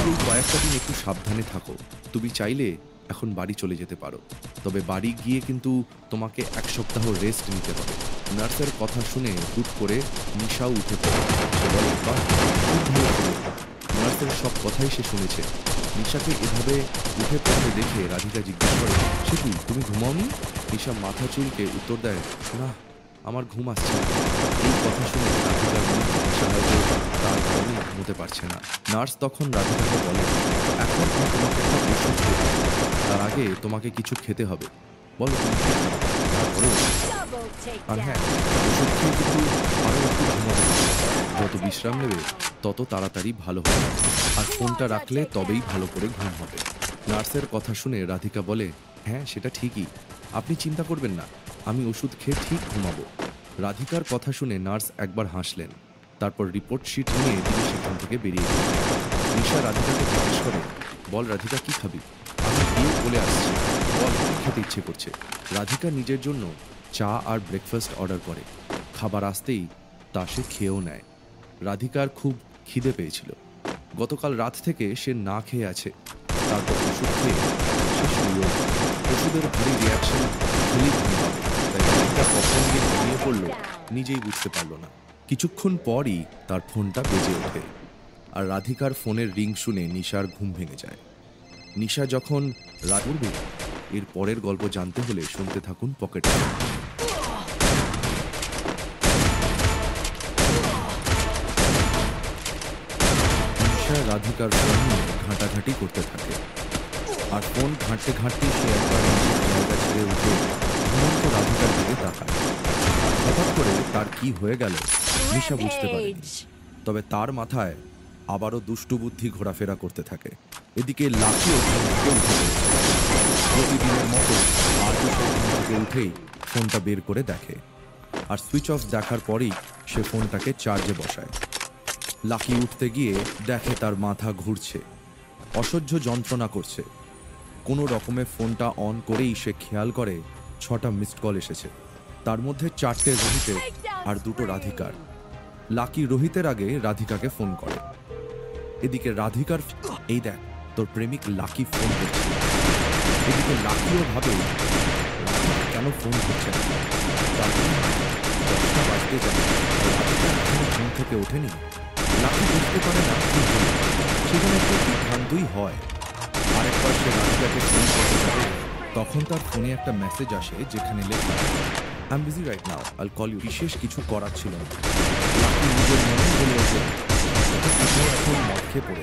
এই কয়েকটা দিন একটু সাবধানে থাকো। তুমি চাইলে এখন বাড়ি চলে যেতে পারো। তবে বাড়ি গিয়ে কিন্তু তোমাকে ১ সপ্তাহ রেস্ট নিতে হবে। নার্সের কথা শুনে হুট করে নিশাও উঠে পড়ে। সে বলে, বাহ! খুব ভালো খবর। নার্সের সব কথাই সে শুনেছে। নিশাকে এভাবে উঠে পড়তে দেখে রাধিকা জিজ্ঞেস করে, সে কি, তুমি ঘুমাওনি? নিশা মাথা চুলকে উত্তর দেয়, না, আমার ঘুম আসছে না। এই কথা শুনে রাধিকার মনে হতাশা হয় যে তার ঘুমই ঘুমোতে পারছে না। নার্স তখন রাধিকাকে বলে, এখন আমি তোমাকে একটা ওষুধ দেব। তার আগে তোমাকে কিছু খেতে হবে। বলো তুমি কি খাবে? তারপরে ওষুধ খাবে। Double আর হ্যাঁ, takedown. ওষুধ খেয়ে কিন্তু আরো একটু ঘুমাতে হবে। যত বিশ্রাম নেবে তত তাড়াতাড়ি ভালো হবে। আর ফোনটা রাখলে তবেই ভালো করে ঘুম হবে। নার্সের কথা শুনে রাধিকা বলে, হ্যাঁ, সেটা ঠিকই। আপনি চিন্তা করবেন না। আমি ওষুধ খেয়ে ঠিক ঘুমাবো। রাধিকার কথা শুনে নার্স একবার হাসলেন। তারপর রিপোর্ট শিট নিয়ে তিনি সেখান থেকে বেরিয়ে গেলেন। নিশা রাধিকাকে জিজ্ঞেস করে, বল রাধিকা, কি খাবি? আমি গিয়ে বলে আসছি। বল কি খেতে ইচ্ছে করছে? রাধিকা নিজের জন্য চা আর ব্রেকফাস্ট অর্ডার করে। খাবার আসতেই তা সে খেয়েও নেয়। রাধিকার খুব খিদে পেয়েছিল। গতকাল রাত থেকে সে না খেয়ে আছে। তারপর ওষুধ খেয়ে সে শুয়েও পড়ে। ওষুধের ভারী রিয়াকশন খেলেই ঘুম পাবে। তাই রাধিকা কখন যে ঘুমিয়ে পড়ল নিজেই বুঝতে পারল না। কিছুক্ষণ পরই তার ফোনটা বেজে ওঠে। আর রাধিকার ফোনের রিং শুনে নিশার ঘুম ভেঙে যায়। নিশা যখন রাত করবে, এর পরের গল্প জানতে হলে শুনতে থাকুন পকেট। নিশা রাধিকার ফোন নিয়ে ঘাঁটাঘাঁটি করতে থাকে। আর ফোন ঘাঁটতে ঘাঁটতে সে একবার নিজের জায়গা ছেড়ে উঠে ঘুমন্ত রাধিকার দিকে তাকায়। হঠাৎ করে তার কি হয়ে গেল নিশা বুঝতে পারেনি। Rampage. তবে তার মাথায় আবারও দুষ্টু বুদ্ধি ঘোরাফেরা করতে থাকে। এদিকে লাকিও ঘুম থেকে উঠে পড়েছে। প্রতিদিনের মতো আজও সে ঘুম থেকে উঠেই ফোনটা বের করে দেখে। আর সুইচ অফ দেখার পরেই সে ফোনটাকে চার্জে বসায়। লাকি উঠতে গিয়ে দেখে তার মাথা ঘুরছে, অসহ্য যন্ত্রণা করছে। কোনো রকমে ফোনটা অন করেই সে খেয়াল করে ৬টা মিসড কল এসেছে। তার মধ্যে ৪টে রোহিতের আর ২টো রাধিকার। লাকি রোহিতের আগে রাধিকাকে ফোন করে। এদিকে রাধিকার, এই দেখ তোর প্রেমিক লাকি ফোন করছে। এদিকে লাকিও ভাবে রাধিকা কেন ফোন করছে না। তারপর ১০টা বাজতে যায়, রাধিকা এখনো ঘুম থেকে ওঠেনি। লাকি বুঝতে পারে না কি হলো। সেখানে একটু বিভ্রান্তই হয়। আরেকবার সে রাধিকাকে ফোন করতে যাবে, তখন তার ফোনে একটা মেসেজ আসে যেখানে লেখা, I am busy right now, আইল কল ইউ। বিশেষ কিছু করার ছিল না। লাকি নিজের মনেই বলে ওঠে, এখন মদ খেয়ে পড়ে